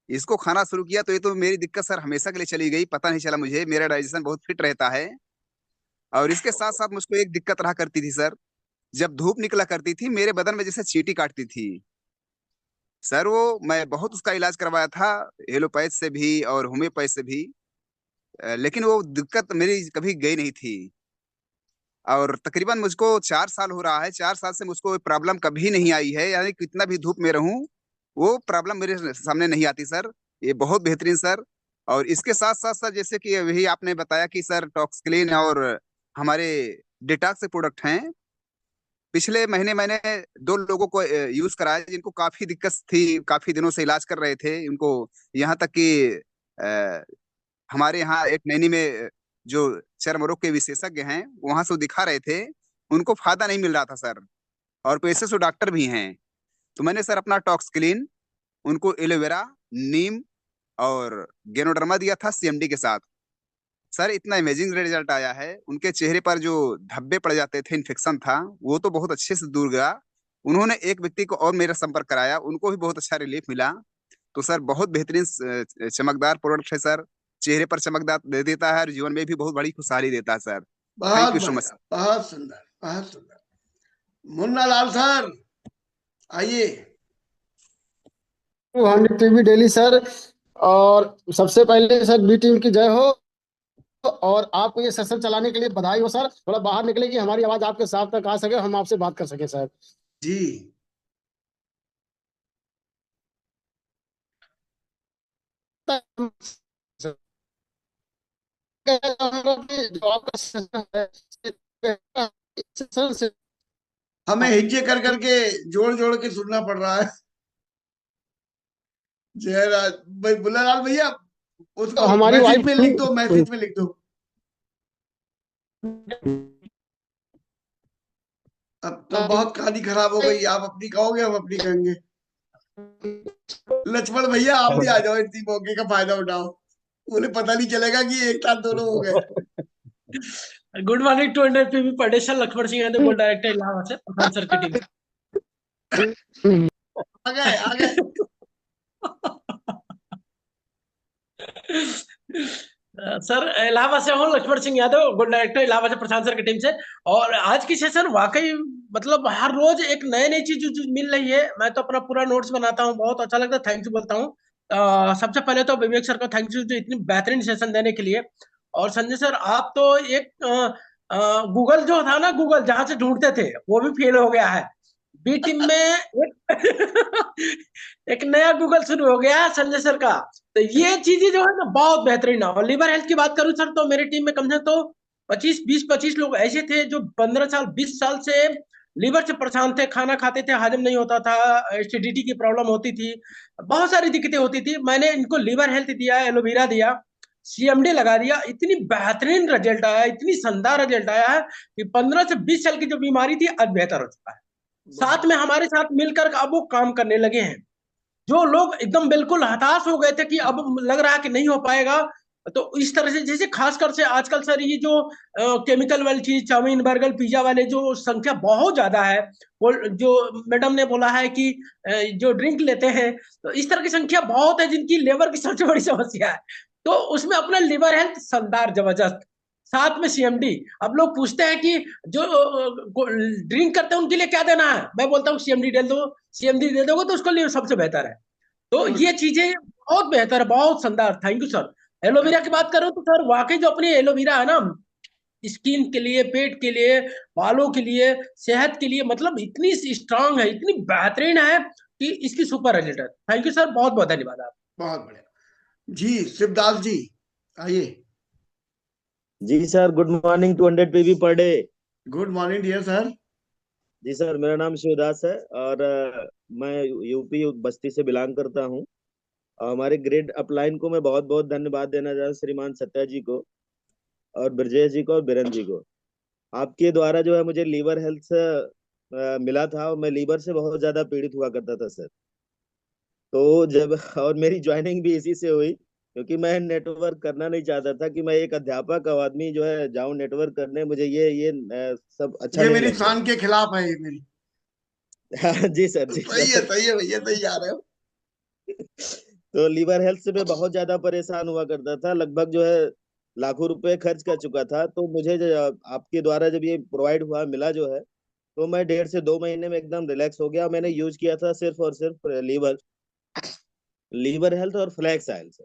इसको खाना शुरू किया, तो ये तो मेरी दिक्कत सर हमेशा के लिए चली गई। पता नहीं चला मुझे, मेरा डाइजेशन बहुत फिट रहता है। और इसके साथ साथ मुझको एक दिक्कत रहा करती थी सर। जब धूप निकला करती थी, मेरे बदन में जैसे चींटी काटती थी सर। वो मैं बहुत उसका इलाज करवाया था, एलोपैथ से भी और होम्योपैथ से भी। लेकिन वो दिक्कत मेरी कभी गई नहीं थी। और तकरीबन मुझको 4 साल हो रहा है, 4 साल से मुझको प्रॉब्लम कभी नहीं आई है। यानी कितना भी धूप में रहूं, वो प्रॉब्लम मेरे सामने नहीं आती सर। ये बहुत बेहतरीन सर। और इसके साथ साथ सर, जैसे कि अभी आपने बताया कि सर टॉक्सक्लीन और हमारे डिटॉक्स प्रोडक्ट हैं। पिछले महीने मैंने 2 लोगों को यूज कराया, जिनको काफी दिक्कत थी, काफी दिनों से इलाज कर रहे थे उनको। यहाँ तक कि अ, हमारे यहाँ एक नैनी में जो चर्म रोग के विशेषज्ञ हैं, वहां से वो दिखा रहे थे, उनको फायदा नहीं मिल रहा था सर। और पैसे से डॉक्टर भी हैं। तो मैंने सर अपना टॉक्सक्लीन, उनको एलोवेरा, नीम और गेनोडर्मा दिया था सीएमडी के साथ। सर, इतना इमेजिंग रिजल्ट आया है। उनके चेहरे पर जो धब्बे पड़ जाते थे, इन्फेक्शन था, वो तो बहुत अच्छे से दूर गया। उन्होंने एक व्यक्ति को और मेरा संपर्क कराया, उनको भी बहुत अच्छा रिलीफ मिला। तो सर, बहुत बेहतरीन चमकदार प्रोडक्ट है सर। चेहरे पर चमकदार दे देता है और जीवन में भी बहुत बड़ी खुशहाली देता है सर। थैंक बहुत यू सो मच। बढ़िया, बहुत सुंदर, बहुत सुंदर। मुन्ना लाल सर, आइए। 200 टीवी डेली सर। और सबसे पहले सर बी टीम की जय हो। और आपको ये सेशन चलाने के लिए बधाई हो सर। थोड़ा बाहर निकले कि हमारी आवाज आपके साथ तक आ सके, हम आपसे बात कर सके सर। जी। जो आपका सेशन है, सेशन से हमें हिज्जे कर करके जोड़ जोड़ के सुनना पड़ रहा है। जयराज भाई, बुल्लालाल भैया, तो उसको हमारी मैसेज वाइफ में लिख दो, मैसेज में लिख दो। अब तो बहुत कहानी खराब हो गई, आप अपनी कहोगे हम अपनी कहेंगे। लक्ष्मण भैया आप भी आ जाओ, इसी मौके का फायदा उठाओ, उन्हें पता नहीं चलेगा कि एक साथ दोनों हो गए। गुड मॉर्निंग 200 पीवी पटेशर लक्ष्मण सिंह यादव, गोल डायरेक्टर इलाहाबाद से, प्रधान सर की टीम से। आ गए सर इलाहाबाद से हूँ, लक्ष्मण सिंह यादव, गोल डायरेक्टर इलाहाबाद से, प्रशांत सर की टीम से। और आज की सेशन वाकई मतलब हर रोज एक नई नई चीज मिल रही है। मैं तो अपना पूरा नोट्स बनाता हूँ, बहुत अच्छा लगता है, थैंक यू बोलता हूँ। सबसे पहले तो विवेक सर को थैंक यू जो इतनी बेहतरीन सेशन देने के लिए। और संजय सर आप तो एक गूगल जो था ना, गूगल जहां से ढूंढते थे वो भी फेल हो गया है। बी टीम में एक नया गूगल शुरू हो गया है संजय सर का। तो ये चीजें जो है ना बहुत बेहतरीन है। और लिवर हेल्थ की बात करूं सर, तो मेरी टीम में कम से कम तो 25 लोग ऐसे थे जो 15 साल 20 साल से लीवर से परेशान थे, खाना खाते थे हजम नहीं होता था, एसिडिटी की प्रॉब्लम होती थी, बहुत सारी दिक्कतें होती थी। मैंने इनको लिवर हेल्थ दिया, एलोवेरा दिया, सीएमडी लगा दिया, इतनी बेहतरीन रिजल्ट आया, इतनी शानदार रिजल्ट आया है कि 15 से 20 साल की जो बीमारी थी आज बेहतर हो चुका है। साथ में हमारे साथ मिलकर अब वो काम करने लगे हैं। जो लोग एकदम बिल्कुल हताश हो गए थे कि अब लग रहा है कि नहीं हो पाएगा, तो इस तरह से जैसे खासकर से आजकल सर ये जो केमिकल वाली चीज, चाउमीन बर्गर पिज्जा वाले जो संख्या बहुत ज्यादा है, वो जो मैडम ने बोला है कि जो ड्रिंक लेते हैं, तो इस तरह की संख्या बहुत है जिनकी लेवर की सबसे बड़ी समस्या है। तो उसमें अपना लिवर हेल्थ शानदार जबरदस्त, साथ में सीएमडी। अब लोग पूछते हैं कि जो ड्रिंक करते हैं उनके लिए क्या देना है, मैं बोलता हूँ सीएमडी दे दो, सीएमडी दे दोगे तो उसके लिए सबसे बेहतर है। तो ये चीजें बहुत बेहतर है, बहुत शानदार, थैंक यू सर। एलोवेरा की बात करो तो सर वाकई जो अपनी एलोवेरा है ना, स्किन के लिए, पेट के लिए, बालों के लिए, सेहत के लिए, मतलब इतनी स्ट्रांग है, इतनी बेहतरीन है कि इसकी सुपर रिजल्ट है। थैंक यू सर, बहुत बहुत धन्यवाद आप। बहुत बढ़िया जी। शिवदास जी आइए। जी sir, good morning 200 PV per day. Good morning dear sir. जी सर, मेरा नाम शिवदास है और मैं यूपी बस्ती से बिलोंग करता हूँ। और हमारे ग्रेड अपलाइन को मैं बहुत बहुत धन्यवाद देना चाहता हूँ, श्रीमान सत्या जी को और ब्रजेश जी को और बीरन जी को। आपके द्वारा जो है मुझे लीवर हेल्थ से मिला था, और मैं लीवर से बहुत ज्यादा पीड़ित हुआ करता था सर। तो जब और मेरी ज्वाइनिंग भी इसी से हुई, क्योंकि मैं नेटवर्क करना नहीं चाहता था कि मैं एक अध्यापक और आदमी जो है जाऊं नेटवर्क करने, मुझे ये सब अच्छा ये नहीं मेरी लगता। शान के खिलाफ है, ये मेरी। जी सर, जी सही है, सही है भैया, सही जा रहे हो। तो लीवर हेल्थ से मैं बहुत ज्यादा परेशान हुआ करता था, लगभग जो है लाखों रुपए खर्च कर चुका था। तो मुझे आपके द्वारा जब ये प्रोवाइड हुआ मिला जो है, तो मैं 1.5 से 2 महीने में एकदम रिलैक्स हो गया। मैंने यूज किया था सिर्फ और सिर्फ लीवर हेल्थ और फ्लैक्स ऑयल से।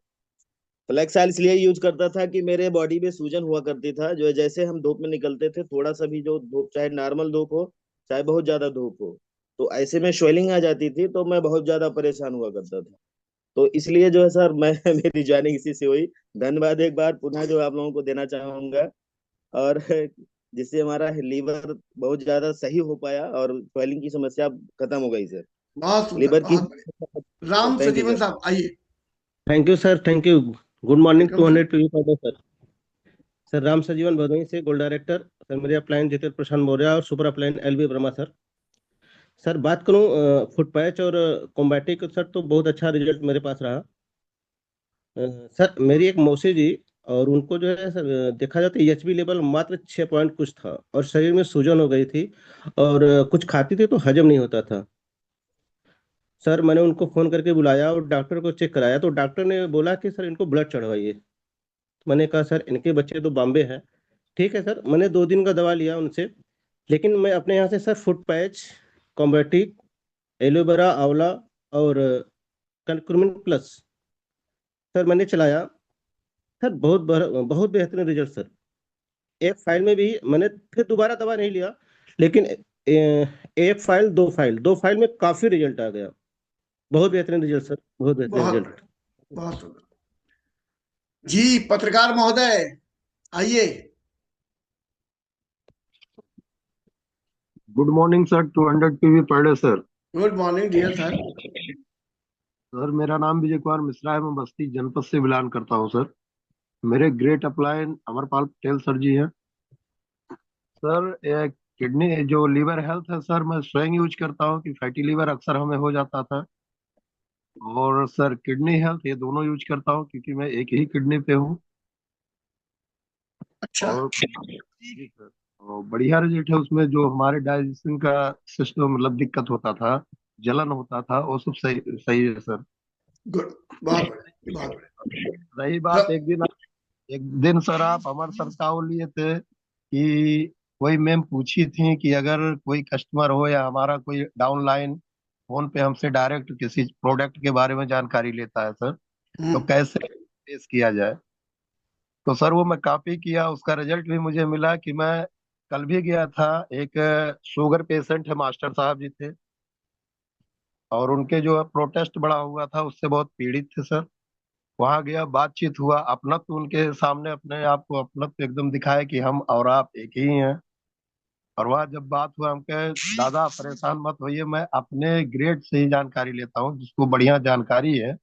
फ्लैक्स ऑयल इसलिए यूज करता था कि मेरे बॉडी में सूजन हुआ करती था, जो है जैसे हम धूप में निकलते थे, थोड़ा सा भी जो धूप, चाहे नॉर्मल धूप हो चाहे बहुत ज्यादा धूप हो, तो ऐसे में स्वेलिंग आ जाती थी, तो मैं बहुत ज्यादा परेशान हुआ करता था। तो इसलिए जो है सर मैं मेरी ज्वाइनिंग इसी से हुई। धन्यवाद एक बार पुनः जो आप लोगों को देना चाहूंगा, और जिससे हमारा लीवर बहुत ज्यादा सही हो पाया और स्वेलिंग की समस्या खत्म हो गई सर। बहुत सुंदर, लीवर की। बहुत बढ़िया। Ram thank you Sajeevan sir. साहब आइए। Thank you sir, thank you. Good morning welcome 200 PV per day sir. Sir Ram Sajeevan Bhadohi से, गोल्ड डायरेक्टर। सर मेरे अपलाइन जितेंद्र प्रशांत मौर्य और super upline LB Verma sir. Sir बात करूं फुट पैच और कॉम्बैटिक सर, तो बहुत अच्छा रिजल्ट मेरे पास रहा। सर मेरी एक मौसी जी, और उनको जो है सर देखा जाए तो एचबी लेवल मात्र 6 पॉइंट कुछ था, और शरीर में सूजन हो गई थी, और कुछ खाती थी तो हजम नहीं होता था। सर मैंने उनको फोन करके बुलाया और डॉक्टर को चेक कराया, तो डॉक्टर ने बोला कि सर इनको ब्लड चढ़वाइए। मैंने कहा सर इनके बच्चे तो बॉम्बे हैं। ठीक है सर, मैंने 2 दिन का दवा लिया उनसे, लेकिन मैं अपने यहाँ से सर फुट पैच, कॉम्बैटिक, एलोवेरा, आंवला और कर्क्यूमिन प्लस सर मैंने चलाया। सर बहुत बेहतरीन रिजल्ट सर। एक फाइल में भी मैंने फिर दोबारा दवा नहीं लिया, लेकिन एक फाइल, 2 फाइल, 2 फाइल में काफी रिजल्ट आ गया। बहुत बेहतरीन रिजल्ट सर, बहुत बेहतरीन बहुत रिजल्ट। बढ़िया, बहुत सुंदर जी। पत्रकार महोदय आइए। Good morning sir, 200 PV per day sir. Good morning dear sir. Sir मेरा नाम विजय कुमार मिश्रा है, मैं बस्ती जनपद से बिलोंग करता हूं सर। मेरे great upline Amarpal Patel sir ji हैं। सर किडनी जो लीवर हेल्थ है सर, मैं स्वयं यूज करता हूँ कि फैटी लीवर अक्सर हमें हो जाता था। और सर किडनी हेल्थ, ये दोनों यूज करता हूँ क्योंकि मैं एक ही किडनी पे हूँ। अच्छा। और जी सर, और बढ़िया रिजल्ट है उसमें। जो हमारे डाइजेशन का सिस्टम मतलब दिक्कत होता था, जलन होता था, वो सब सही सही है सर। गुड, बहुत बढ़िया, बहुत बढ़िया। रही बात, एक दिन सर आप अमर सर का वो लिए थे कि कोई मैम पूछी थी कि अगर कोई कस्टमर हो या हमारा कोई डाउनलाइन फोन पे हमसे डायरेक्ट किसी प्रोडक्ट के बारे में जानकारी लेता है सर, तो कैसे पेश किया जाए। तो सर वो मैं कॉपी किया, उसका रिजल्ट भी मुझे मिला कि मैं कल भी गया था। एक शुगर पेशेंट है, मास्टर साहब जी थे, और उनके जो है प्रोटेस्ट बड़ा हुआ था, उससे बहुत पीड़ित थे सर। वहां गया, बातचीत हुआ, अपनत्व उनके सामने अपने आप को अपनत्व एकदम दिखाया कि हम और आप एक ही हैं। और वह जब बात हुआ, हम कहे दादा परेशान मत होइए, मैं अपने ग्रेड से ही जानकारी लेता हूँ जिसको बढ़िया जानकारी है,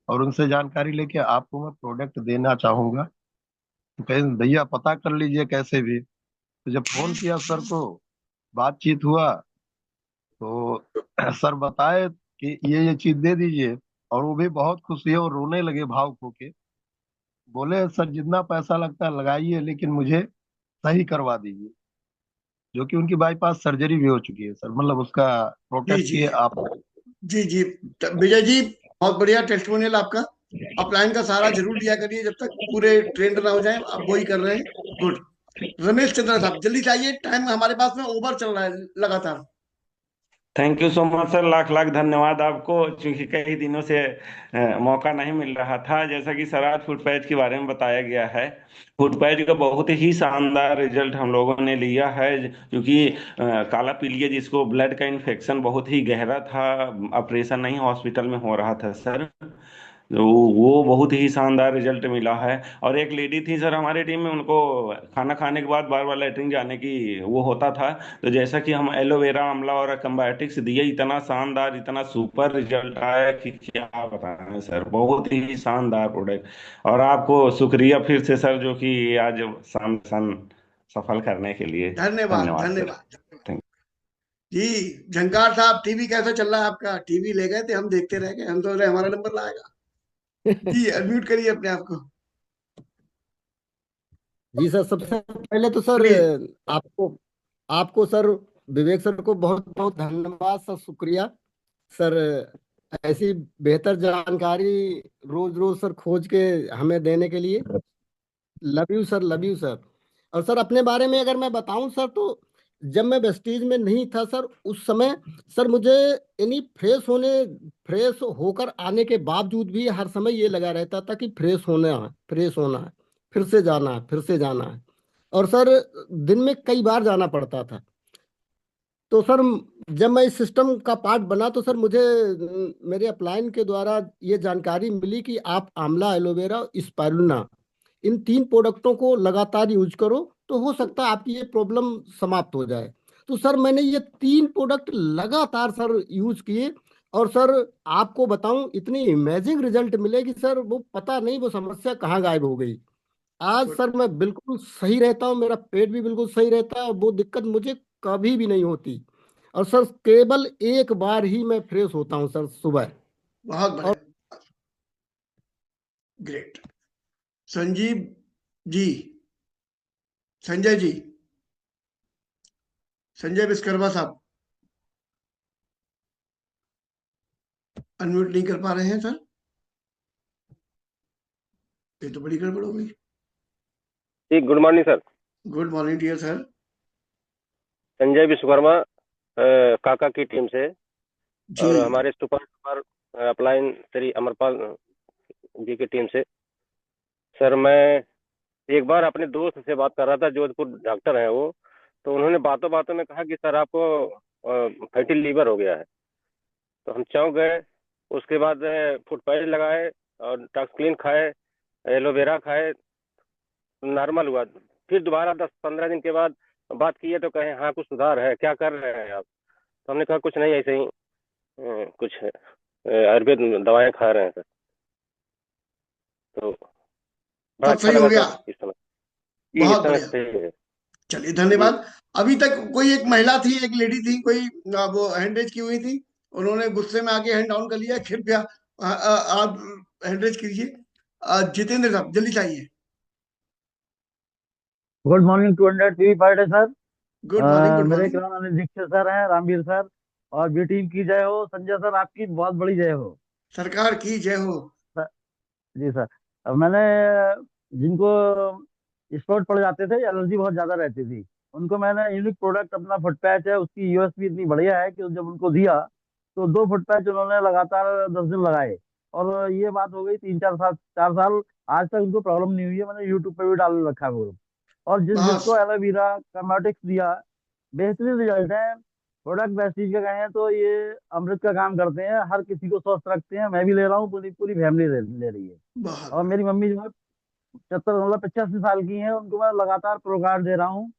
और उनसे जानकारी लेके आपको मैं प्रोडक्ट देना चाहूंगा। तो कहे भैया पता कर लीजिए कैसे भी। तो जब फोन किया सर को, बातचीत हुआ, तो सर बताए कि ये चीज दे दीजिए। और वो भी बहुत खुशी है और रोने लगे भावुक होके। बोले सर जितना पैसा लगता है लगाइए, लेकिन मुझे सही करवा दीजिए। जो कि उनकी बाईपास सर्जरी भी हो चुकी है सर, मतलब उसका जी प्रोटेस्ट जी किए आप। जी जी। विजय जी, बहुत बढ़िया टेस्टिमोनियल आपका। अपलाइन का सहारा जरूर लिया करिए जब तक पूरे ट्रेंड ना हो जाए, आप वही कर रहे हैं। गुड। रमेश चंद्र साहब जल्दी चाहिए, टाइम हमारे पास में ओवर चल रहा है लगातार। Thank you so much sir, lakh lakh धन्यवाद आपको, क्योंकि कई दिनों से मौका नहीं मिल रहा था। जैसा कि सर आज फूड पैच के बारे में बताया गया है, फूड पैच का बहुत ही शानदार रिजल्ट हम लोगों ने लिया है। क्योंकि काला पीलिया जिसको ब्लड का इन्फेक्शन बहुत ही गहरा था, ऑपरेशन नहीं हॉस्पिटल में हो रहा था सर, तो वो बहुत ही शानदार रिजल्ट मिला है। और एक लेडी थी सर हमारे टीम में, उनको खाना खाने के बाद बार बार लेटरिन जाने की वो होता था। तो जैसा कि हम एलोवेरा आंवला और कंबायोटिक्स दिए, इतना शानदार इतना सुपर रिजल्ट आया कि क्या बताएं सर, बहुत ही शानदार प्रोडक्ट। और आपको शुक्रिया फिर से सर, जो कि आज शाम सफल करने के लिए धन्यवाद धन्यवाद सर। धन्यवाद। जी झंकार साहब, टीवी कैसा चल रहा है आपका? टीवी ले गए थे, हम देखते रह गए, हम तो रहे हमारा नंबर लाएगा। जी अनम्यूट करिए अपने आप को। जी सर, सबसे पहले तो सर प्लीज। आपको आपको सर, विवेक सर को बहुत बहुत धन्यवाद सर, शुक्रिया सर। ऐसी बेहतर जानकारी रोज रोज सर खोज के हमें देने के लिए love you sir, love you sir. और सर अपने बारे में अगर मैं बताऊं सर, तो जब मैं वेस्टीज में नहीं था सर, उस समय सर मुझे यानी फ्रेश होकर आने के बावजूद भी हर समय ये लगा रहता था कि फ्रेश होना है, फ्रेश होना है, फिर से जाना है, फिर से जाना है। और सर दिन में कई बार जाना पड़ता था। तो सर जब मैं इस सिस्टम का पार्ट बना, तो सर मुझे मेरे अपलाइन के द्वारा ये जानकारी मिली कि आप आंवला, एलोवेरा, स्पाइरुलिना, इन 3 प्रोडक्टों को लगातार यूज करो, तो हो सकता है आपकी ये प्रॉब्लम समाप्त हो जाए। तो सर मैंने ये 3 प्रोडक्ट लगातार सर यूज किए, और सर आपको बताऊं इतनी इमेजिंग रिजल्ट मिले कि सर वो पता नहीं वो समस्या कहाँ गायब हो गई। आज सर मैं बिल्कुल सही रहता हूँ, मेरा पेट भी बिल्कुल सही रहता है, और वो दिक्कत मुझे कभी भी नहीं होती। और सर केवल एक बार ही मैं फ्रेश होता हूँ सर, सुबह। बहुत बढ़िया, ग्रेट। संजीव जी, संजय जी, संजय विश्वकर्मा साहब अनम्यूट नहीं कर पा रहे हैं सर, ये तो बड़ी गड़बड़ हो गई। जी good morning sir. Good morning dear sir. Sanjay Vishwakarma काका की टीम से, जी। और हमारे सुपर अपलाइन श्री अमरपाल जी की टीम से। सर मैं एक बार अपने दोस्त से बात कर रहा था, जोधपुर डॉक्टर है वो, तो उन्होंने बातों बातों में कहा कि सर आपको फैटी लीवर हो गया है। तो हम चौंक गए। उसके बाद फूड पैच लगाए और टॉक्सक्लीन खाए, एलोवेरा खाए, नॉर्मल हुआ। फिर दोबारा 10-15 दिन के बाद बात किए तो कहे हाँ कुछ सुधार है, क्या कर रहे हैं आप? तो हमने कहा कुछ नहीं, ऐसे ही कुछ आयुर्वेद दवाएं खा रहे हैं सर। तो बड़ा सब अच्छा सही हो लगा गया, सर इस समय। जी, इस बहुत समय बढ़िया। सही है। चलिए धन्यवाद। अभी तक कोई एक महिला थी, एक लेडी थी, कोई वो हैंड रेज की हुई थी, उन्होंने गुस्से में आके हैंड डाउन कर लिया। कृपया आप हैंड रेज कीजिए। जितेंद्र साहब जल्दी चाहिए। Good morning 200 PV party sir. Good morning, good मेरे मॉर्निंग। नाम अनिल दीक्षित सर हैं, रामवीर सर। और बी टीम की जय हो। संजय सर आपकी बहुत बड़ी जय हो। सरकार की जय हो। सर, जी सर। अब मैंने जिनको स्पॉट पड़ जाते थे, एलर्जी बहुत ज्यादा रहती थी, उनको मैंने यूनिक प्रोडक्ट अपना फुट पैच है, उसकी यूएसपी इतनी बढ़िया है कि जब उनको दिया तो 2 फुट पैच उन्होंने लगातार 10 दिन लगाए। और ये बात हो गई 3-4 साल, 4 साल, आज तक उनको प्रॉब्लम नहीं हुई है। मैंने यूट्यूब पे भी डाल रखा है वो। और जिसको बहुत एलोवेरा कर्माटिक्स दिया, बेहतरीन रिजल्ट है। प्रोडक्ट बेस्टीज का कहें तो ये अमृत का काम करते हैं, हर किसी को स्वस्थ रखते हैं। मैं भी ले रहा हूँ, पूरी पूरी फैमिली ले रही है। बहुत और मेरी मम्मी जो है 75 मतलब 85 साल की हैं, उनको मैं लगातार प्रोग्राम दे रहा हूँ।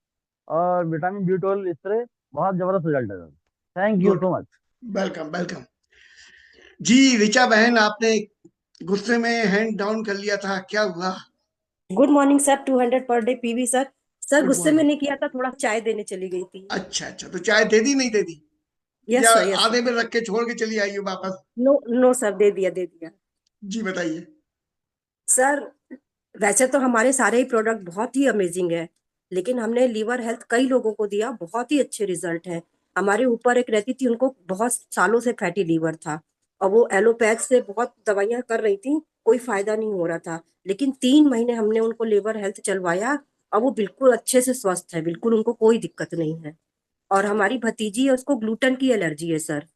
और विटामिन B12 स्प्रे, बहुत जबरदस्त रिजल्ट है। Thank you good. So much. Welcome, welcome. जी ऋचा बहन, आपने गुस्से में हैंड डाउन कर लिया था, क्या हुआ? Good morning sir, 200 per day PV sir. Sir good गुस्से में मॉर्निंग। नहीं किया था, थोड़ा चाय देने चली गई थी। अच्छा अच्छा, तो चाय दे दी नहीं दे दी? यस या सर, यस आधे सर। में रख के छोड़ के चली आई हो वापस? नो नो सर, दे दिया दे दिया। जी बताइए। सर वैसे तो हमारे सारे ही प्रोडक्ट बहुत ही अमेजिंग है, लेकिन हमने लीवर हेल्थ कई लोगों को दिया, बहुत ही अच्छे रिजल्ट है। हमारे ऊपर एक रहती थी, उनको बहुत सालों से फैटी लीवर था, और वो एलोपैथ से बहुत दवाइयां कर रही थी, कोई फायदा नहीं हो रहा था। लेकिन 3 महीने हमने उनको लीवर हेल्थ चलवाया, और वो बिल्कुल अच्छे से स्वस्थ है, बिल्कुल उनको कोई दिक्कत नहीं है। और हमारी भतीजी है, उसको ग्लूटेन की एलर्जी है सर,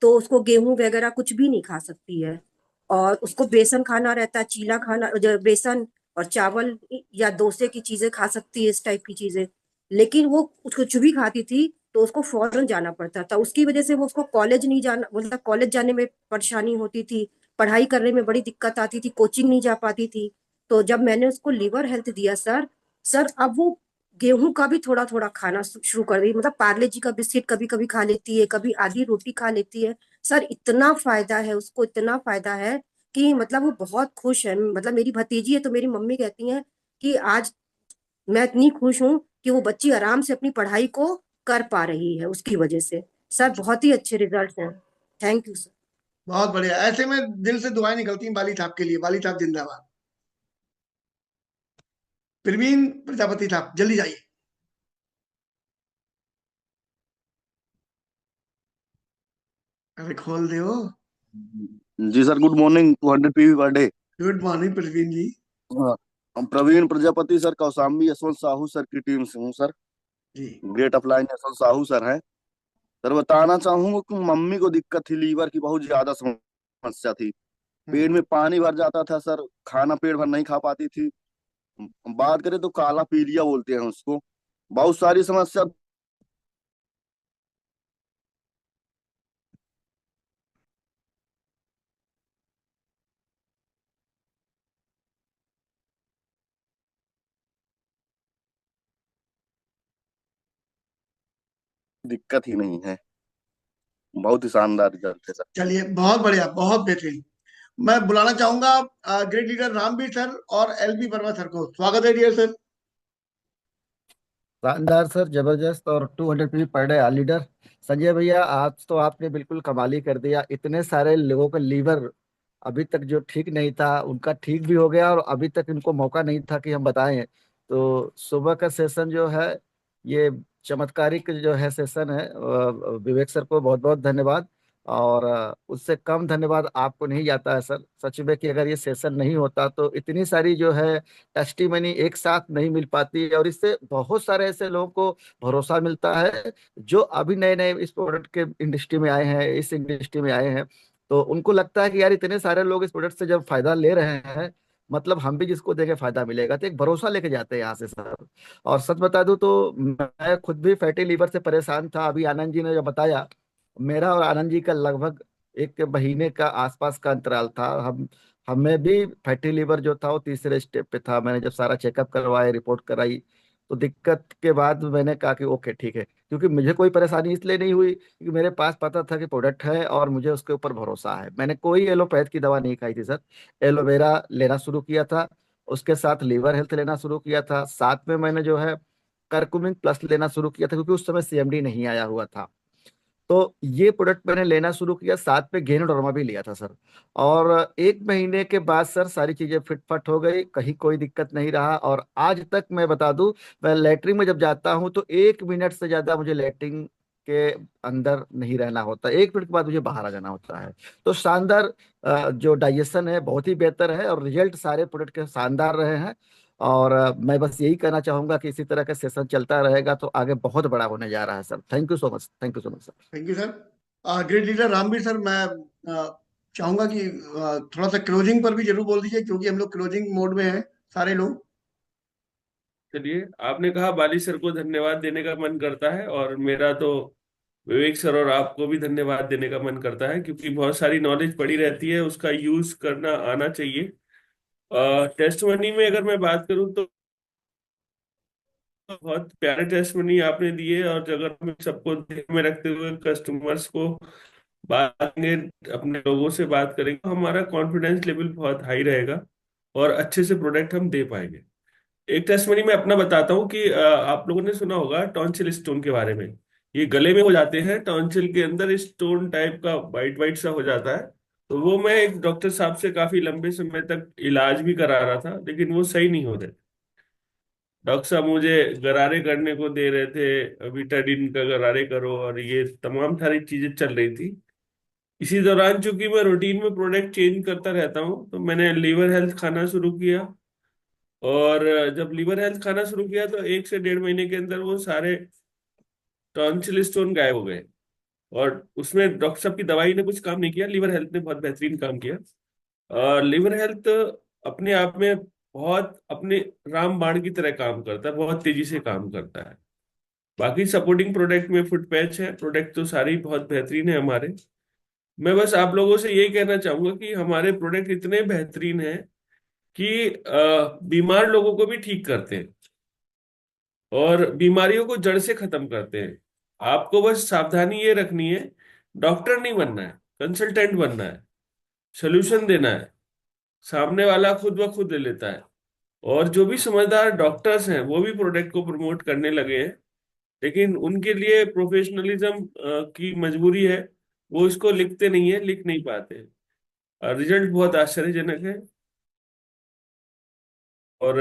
तो उसको गेहूं वगैरह कुछ भी नहीं खा सकती है। और उसको बेसन खाना रहता है, चीला खाना, जो बेसन और चावल या डोसे की चीजें खा सकती है, इस टाइप की चीजें। लेकिन वो कुछ भी खाती थी तो उसको फौरन जाना पड़ता था, उसकी वजह से वो उसको कॉलेज नहीं जाना, मतलब कॉलेज जाने में परेशानी होती थी, पढ़ाई करने में बड़ी दिक्कत आती थी, कोचिंग नहीं जा पाती थी। तो जब मैंने उसको लिवर हेल्थ दिया सर, सर अब वो गेहूं का भी थोड़ा थोड़ा खाना शुरू कर दी, मतलब पार्ले जी का बिस्किट कभी कभी खा लेती है, कभी आधी रोटी खा लेती है। सर इतना फायदा है उसको, इतना फायदा है कि मतलब वो बहुत खुश है। मतलब मेरी भतीजी है तो मेरी मम्मी कहती है कि आज मैं इतनी खुश हूँ कि वो बच्ची आराम से अपनी पढ़ाई को कर पा रही है उसकी वजह से। सर बहुत ही अच्छे रिजल्ट हैं। Thank you sir. बहुत बढ़िया। ऐसे में दिल से दुआएं निकलती हैं बाली साहब के लिए। बाली साहब जिंदाबाद। प्रवीण प्रजापति साहब जल्दी जाइए। अरे खोल दे। जी sir, good morning 200 PV per day. Good morning Praveen ji. हाँ, हम प्रवीण प्रजापति सर, कौशाम्बी यशवंत साहू सर की टीम से हूँ सर। जी great upline Yashwant Sahu sir हैं। सर बताना चाहूंगा कि मम्मी को दिक्कत थी, लीवर की बहुत ज्यादा समस्या थी। पेट में पानी भर जाता था सर, खाना पेट भर नहीं खा पाती थी। बात करें तो काला पीलिया बोलते हैं उसको। बहुत सारी समस्या, दिक्कत ही नहीं है। बहुत ही शानदार रिजल्ट है सर। चलिए, बहुत बढ़िया, बहुत बेहतरीन। मैं बुलाना चाहूंगा ग्रेट लीडर रामवीर सर और एलबी वर्मा सर को। स्वागत है डियर सर। शानदार सर, जबरदस्त। और 200 PV per day all leader Sanjay भैया, आज तो आपने बिल्कुल कमाल ही कर दिया। इतने सारे लोगों का लीवर अभी तक जो ठीक नहीं था उनका ठीक भी हो गया, और अभी तक इनको मौका नहीं था कि हम बताएं। तो सुबह का सेशन जो है ये चमत्कारिक जो है सेशन है। विवेक सर को बहुत बहुत धन्यवाद। और उससे कम धन्यवाद आपको नहीं जाता है सर। सच में कि अगर ये सेशन नहीं होता तो इतनी सारी जो है टेस्टिमनी एक साथ नहीं मिल पाती, और इससे बहुत सारे ऐसे लोगों को भरोसा मिलता है जो अभी नए नए इस प्रोडक्ट के इंडस्ट्री में आए हैं, इस इंडस्ट्री में आए हैं। तो उनको लगता है कि यार इतने सारे लोग इस प्रोडक्ट से जब फायदा ले रहे हैं, मतलब हम भी जिसको देके फायदा मिलेगा, तो एक भरोसा लेके जाते हैं यहाँ से सर। और सच बता दूं तो मैं खुद भी फैटी लीवर से परेशान था। अभी आनंद जी ने जब बताया, मेरा और आनंद जी का लगभग 1 महीने का आसपास का अंतराल था। हमें भी फैटी लीवर जो था वो तीसरे स्टेप पे था। मैंने जब सारा चेकअप करवाया, रिपोर्ट कराई, तो दिक्कत के बाद मैंने कहा कि ओके ठीक है, क्योंकि मुझे कोई परेशानी इसलिए नहीं हुई क्योंकि मेरे पास पता था कि प्रोडक्ट है और मुझे उसके ऊपर भरोसा है। मैंने कोई एलोपैथ की दवा नहीं खाई थी सर। एलोवेरा लेना शुरू किया था, उसके साथ लीवर हेल्थ लेना शुरू किया था, साथ में मैंने जो है करकुमिन प्लस लेना शुरू किया था, क्योंकि उस समय सीएमडी नहीं आया हुआ था। तो ये प्रोडक्ट मैंने लेना शुरू किया, साथ पे गेनोडर्मा भी लिया था सर। और 1 महीने के बाद सर सारी चीजें फिटफट हो गई, कहीं कोई दिक्कत नहीं रहा। और आज तक मैं बता दूं, मैं लैट्रिन में जब जाता हूं तो 1 मिनट से ज्यादा मुझे लैट्रिन के अंदर नहीं रहना होता, 1 मिनट के बाद मुझे बाहर आ जाना होता है। तो शानदार जो डाइजेशन है बहुत ही बेहतर है, और रिजल्ट सारे प्रोडक्ट के शानदार रहे हैं। और मैं बस यही कहना चाहूंगा कि इसी तरह का सेशन चलता रहेगा तो आगे बहुत बड़ा होने जा रहा है sir. Thank you so much, thank you so much sir. Thank you sir. Great leader Ramvir sir, मैं चाहूंगा कि थोड़ा सा क्लोजिंग पर भी जरूर बोल दीजिए, क्योंकि हम लोग क्लोजिंग मोड में हैं सारे लोग। चलिए, आपने कहा बाली सर को धन्यवाद देने का मन करता है, और मेरा तो विवेक सर और आपको भी धन्यवाद देने का मन करता है, क्योंकि बहुत सारी नॉलेज पड़ी रहती है, उसका यूज करना आना चाहिए। टेस्ट मनी में अगर मैं बात करूं तो बहुत प्यारे टेस्ट मनी आपने दिए, और अगर हम सबको ध्यान में रखते हुए कस्टमर्स को बात करेंगे, अपने लोगों से बात करेंगे, तो हमारा कॉन्फिडेंस लेवल बहुत हाई रहेगा और अच्छे से प्रोडक्ट हम दे पाएंगे। एक टेस्टमनी मैं अपना बताता हूँ कि आप लोगों ने सुना होगा टॉन्सिल स्टोन के बारे में। ये गले में हो जाते हैं, टॉन्सिल के अंदर स्टोन टाइप का वाइट वाइट सा हो जाता है। तो वो मैं एक डॉक्टर साहब से काफी लंबे समय तक इलाज भी करा रहा था, लेकिन वो सही नहीं हो रहे। डॉक्टर साहब मुझे गरारे करने को दे रहे थे, बीटाडीन का गरारे करो, और ये तमाम सारी चीजें चल रही थी। इसी दौरान चूंकि मैं रूटीन में प्रोडक्ट चेंज करता रहता हूँ, तो मैंने लीवर हेल्थ खाना शुरू किया। और जब लीवर हेल्थ खाना शुरू किया तो 1 से 1.5 महीने के अंदर वो सारे टॉन्सिल स्टोन गायब हो गए। और उसमें डॉक्टर साहब की दवाई ने कुछ काम नहीं किया, लीवर हेल्थ ने बहुत बेहतरीन काम किया। और लीवर हेल्थ अपने आप में बहुत अपने रामबाण की तरह काम करता है, बहुत तेजी से काम करता है। बाकी सपोर्टिंग प्रोडक्ट में फुट पैच है, प्रोडक्ट तो सारे ही बहुत बेहतरीन है हमारे। मैं बस आप लोगों से यही कहना चाहूंगा कि हमारे प्रोडक्ट इतने बेहतरीन हैं कि बीमार लोगों को भी ठीक करते हैं और बीमारियों को जड़ से खत्म करते हैं। आपको बस सावधानी ये रखनी है, डॉक्टर नहीं बनना है, कंसल्टेंट बनना है, सोल्यूशन देना है। सामने वाला खुद ब खुद ले लेता है। और जो भी समझदार डॉक्टर्स हैं वो भी प्रोडक्ट को प्रमोट करने लगे हैं, लेकिन उनके लिए प्रोफेशनलिज्म की मजबूरी है, वो इसको लिखते नहीं है, लिख नहीं पाते। रिजल्ट बहुत आश्चर्यजनक है। और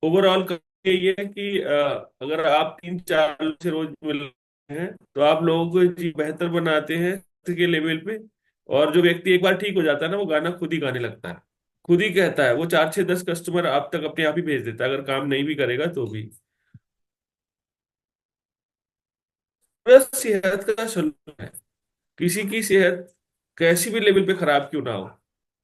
ओवरऑल ये है कि अगर आप 3-4 लोग से रोज मिल रहे हैं तो आप लोगों को जी बेहतर बनाते हैं के लेवल पे। और जो व्यक्ति एक बार ठीक हो जाता है ना, वो गाना खुद ही गाने लगता है, खुद ही कहता है, वो 4 से 10 कस्टमर आप तक अपने आप ही भेज देता है, अगर काम नहीं भी करेगा तो भी। बस सेहत का सलून है, किसी की सेहत कैसी भी लेवल पे खराब क्यों ना हो,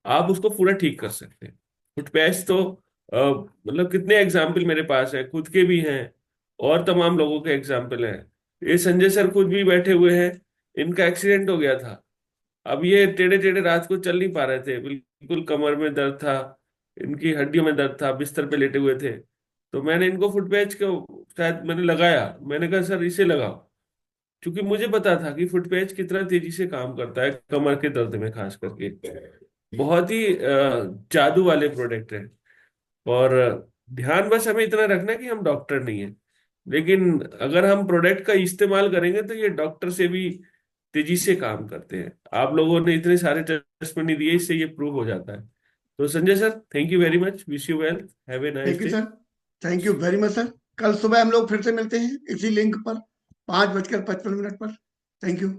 आप उसको पूरा ठीक कर सकते हैं। फुट पैच तो मतलब कितने एग्जाम्पल मेरे पास है, खुद के भी हैं और तमाम लोगों के एग्जाम्पल हैं। ये संजय सर खुद भी बैठे हुए हैं, इनका एक्सीडेंट हो गया था। अब ये टेढ़े टेढ़े रात को चल नहीं पा रहे थे, बिल्कुल कमर में दर्द था, इनकी हड्डियों में दर्द था, बिस्तर पे लेटे हुए थे। तो मैंने इनको फुट पैच को शायद मैंने लगाया, मैंने कहा सर इसे लगाओ, क्योंकि मुझे पता था कि फुट पैच कितना तेजी से काम करता है कमर के दर्द में खास करके। बहुत ही जादू वाले प्रोडक्ट हैं। और ध्यान बस हमें इतना रखना कि हम डॉक्टर नहीं है, लेकिन अगर हम प्रोडक्ट का इस्तेमाल करेंगे तो ये डॉक्टर से भी तेजी से काम करते हैं। आप लोगों ने इतने सारे टेस्ट नहीं दिए, इससे ये प्रूव हो जाता है। तो Sanjay sir, thank you very much, wish you well, have a nice thank you day. Sir, thank you very much sir. कल सुबह हम लोग फिर से मिलते हैं इसी लिंक पर 5:55 पर। Thank you.